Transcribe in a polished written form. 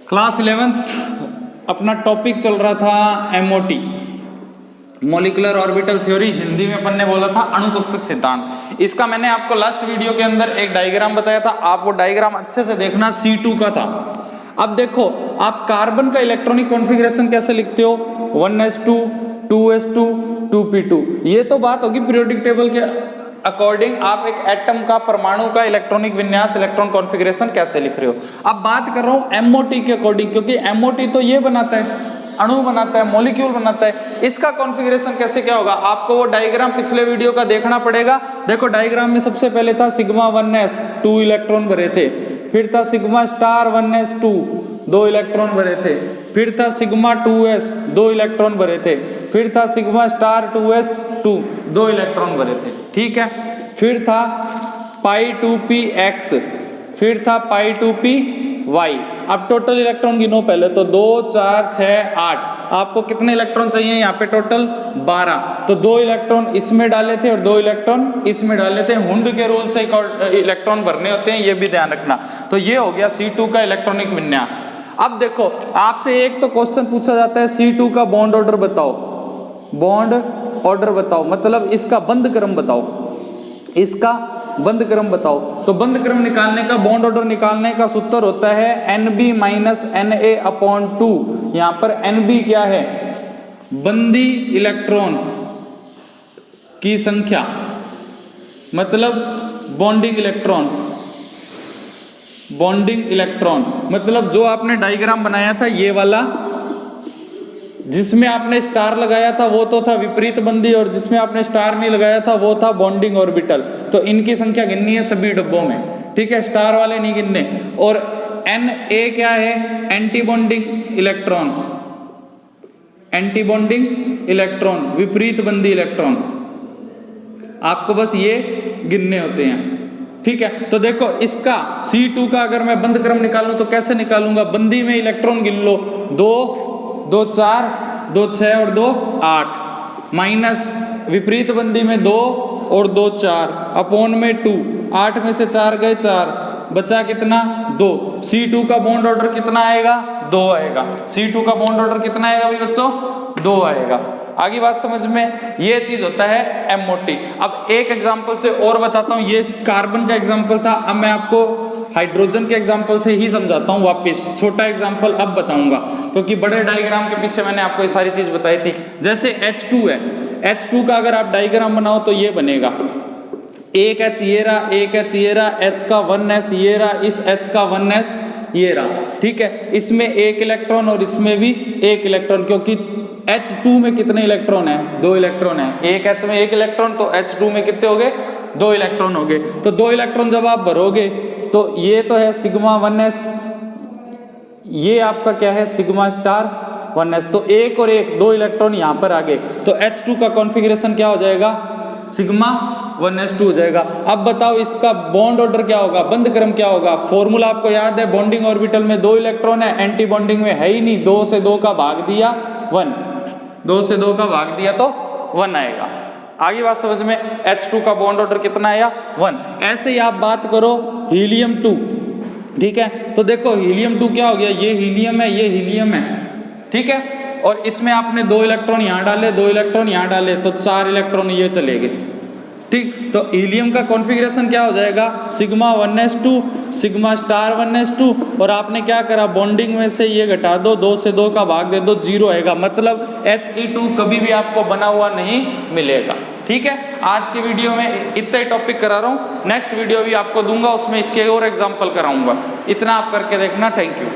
Class 11th अपना topic चल रहा था MOT, molecular orbital theory. Hindi में अपन ने बोला था अणुकक्षक सिद्धांत। इसका मैंने आपको लास्ट वीडियो के अंदर एक डायग्राम बताया था, आप वो डायग्राम अच्छे से देखना, C2 का था। अब देखो आप कार्बन का इलेक्ट्रॉनिक कॉन्फ़िगरेशन कैसे लिखते हो, 1s2 2s2 2p2। ये तो बात होगी पीरियोडिक टेबल के अकॉर्डिंग आप एक एटम का, परमाणु का इलेक्ट्रॉनिक विन्यास, इलेक्ट्रॉन कॉन्फ़िगरेशन कैसे लिख रहे हो। अब बात कर रहा हूं एमओटी के अकॉर्डिंग, क्योंकि एमओटी तो ये बनाता है, अणु बनाता है, मॉलिक्यूल बनाता है। इसका कॉन्फ़िगरेशन कैसे क्या होगा, आपको वो डायग्राम पिछले वीडियो का देखना पड़ेगा। देखो डायग्राम में सबसे पहले था सिग्मा 1s 2 इलेक्ट्रॉन भरे थे, फिर था सिग्मा स्टार 1s2 2 इलेक्ट्रॉन भरे थे, फिर था सिग्मा 2s 2 इलेक्ट्रॉन भरे थे, फिर था सिग्मा स्टार 2s2 2 इलेक्ट्रॉन भरे थे, ठीक है। फिर था पाई 2px, फिर था पाई 2py। अब टोटल इलेक्ट्रॉन गिनो पहले तो 2 4 6 8, आपको कितने इलेक्ट्रॉन चाहिए यहाँ पे, टोटल 12। तो 2 इलेक्ट्रॉन इसमें डाले थे और 2 इलेक्ट्रॉन इसमें डाले थे। हुंड के रूल से इलेक्ट्रॉन भरने होते हैं, ये भी ध्यान रखना। तो ये हो गया C2 का इलेक्ट्रॉनिक विन्यास। अब देखो आपसे एक तो क्वेश्चन पूछा जाता है, C2 का बॉन्ड ऑर्डर बताओ, बॉन्ड ऑर्डर बताओ, मतलब इसका बंध क्रम बताओ, इसका बंध क्रम बताओ। तो बंध क्रम निकालने का, बॉन्ड ऑर्डर निकालने का सूत्र होता है NB माइनस NA/2। यहां पर NB क्या है, बंदी इलेक्ट्रॉन की संख्या, मतलब बॉन्डिंग इलेक्ट्रॉन, बॉन्डिंग इलेक्ट्रॉन मतलब जो आपने डायग्राम बनाया था ये वाला, जिसमें आपने स्टार लगाया था वो तो था विपरीत बंदी, और जिसमें आपने स्टार नहीं लगाया था वो था बॉन्डिंग ऑर्बिटल। तो इनकी संख्या गिननी है सभी डब्बों में, ठीक है, स्टार वाले नहीं गिनने। और Na क्या है, anti bonding electron, anti bonding electron, विपरीत बंदी इलेक्ट्रॉन। आपको बस ये गिनने होते हैं, ठीक है। तो देखो इसका C2 का अगर मैं बंध क्रम निकालूं तो कैसे निकालूंगा, बंदी में इलेक्ट्रॉन गिन लो, 2 2 4 2 6 और 2 8, माइनस विपरीत बंदी में 2 और 2 4, अपॉन में 2, 8 में से 4 गए 4, बचा कितना 2। C2 का बॉन्ड ऑर्डर कितना आएगा, 2 आएगा। C2 का बॉन्ड ऑर्डर कितना आएगा भाई बच्चों, 2 आएगा। आगे बात समझ में, ये चीज होता है एमओटी। अब एक एग्जांपल से और बताता हूं, ये कार्बन का एग्जांपल था, अब मैं आपको हाइड्रोजन के एग्जांपल से ही समझाता हूं वापस। छोटा एग्जांपल अब बताऊंगा, क्योंकि बड़े डायग्राम के पीछे मैंने आपको ये सारी चीज बताई थी। जैसे H2 है, H2 का अगर आप डायग्राम बनाओ तो ये बनेगा, एक H ये रहा, एक H ये रहा, H का 1s ये रहा, इस H का 1s ये रहा, ठीक है। इसमें एक इलेक्ट्रॉन और इसमें भी एक इलेक्ट्रॉन, क्योंकि H2 में कितने इलेक्ट्रॉन है, 2 इलेक्ट्रॉन है। एक H में एक इलेक्ट्रॉन, तो H2 में कितने हो गए, 2 इलेक्ट्रॉन हो गए। तो 2 इलेक्ट्रॉन जब आप भरोगे तो ये तो है सिग्मा 1s, ये आपका क्या है सिग्मा स्टार 1s। तो एक और एक 2 इलेक्ट्रॉन यहां पर आ गए, तो H2 का कॉन्फ़िगरेशन क्या हो जाएगा, सिग्मा 1s2 हो जाएगा। अब बताओ इसका बॉन्ड ऑर्डर क्या होगा, बंध क्रम क्या होगा। फॉर्मूला आपको याद है, बॉन्डिंग ऑर्बिटल में 2 इलेक्ट्रॉन है, एंटी बॉन्डिंग में है ही नहीं, 2 से 2 का भाग दिया 1, 2 से 2 का भाग दिया तो 1 आएगा। आगे बात समझ में, H2 का बॉन्ड ऑर्डर कितना आया, 1। ऐसे ही आप बात करो हीलियम 2, ठीक है। तो देखो हीलियम 2 क्या हो गया, ये हीलियम है, ये हीलियम है, ठीक है। और इसमें आपने 2 इलेक्ट्रॉन यहां डाले, 2 इलेक्ट्रॉन यहां डाले, तो 4 इलेक्ट्रॉन ये चले गए, ठीक। तो हीलियम का कॉन्फ़िगरेशन क्या हो जाएगा, sigma 1s2 sigma star 1s2, और आपने क्या करा, बॉन्डिंग में से ये घटा दो, 2 से 2 का भाग दे दो, 0 आएगा। मतलब He2 कभी भी आपको बना हुआ नहीं मिलेगा, ठीक है। आज की वीडियो में इतना ही टॉपिक करा रहा हूँ, नेक्स्ट वीडियो भी आपको दूंगा, उसमें इसके और एग्जाम्पल कराऊंगा। इतना आप करके देखना, थैंक यू।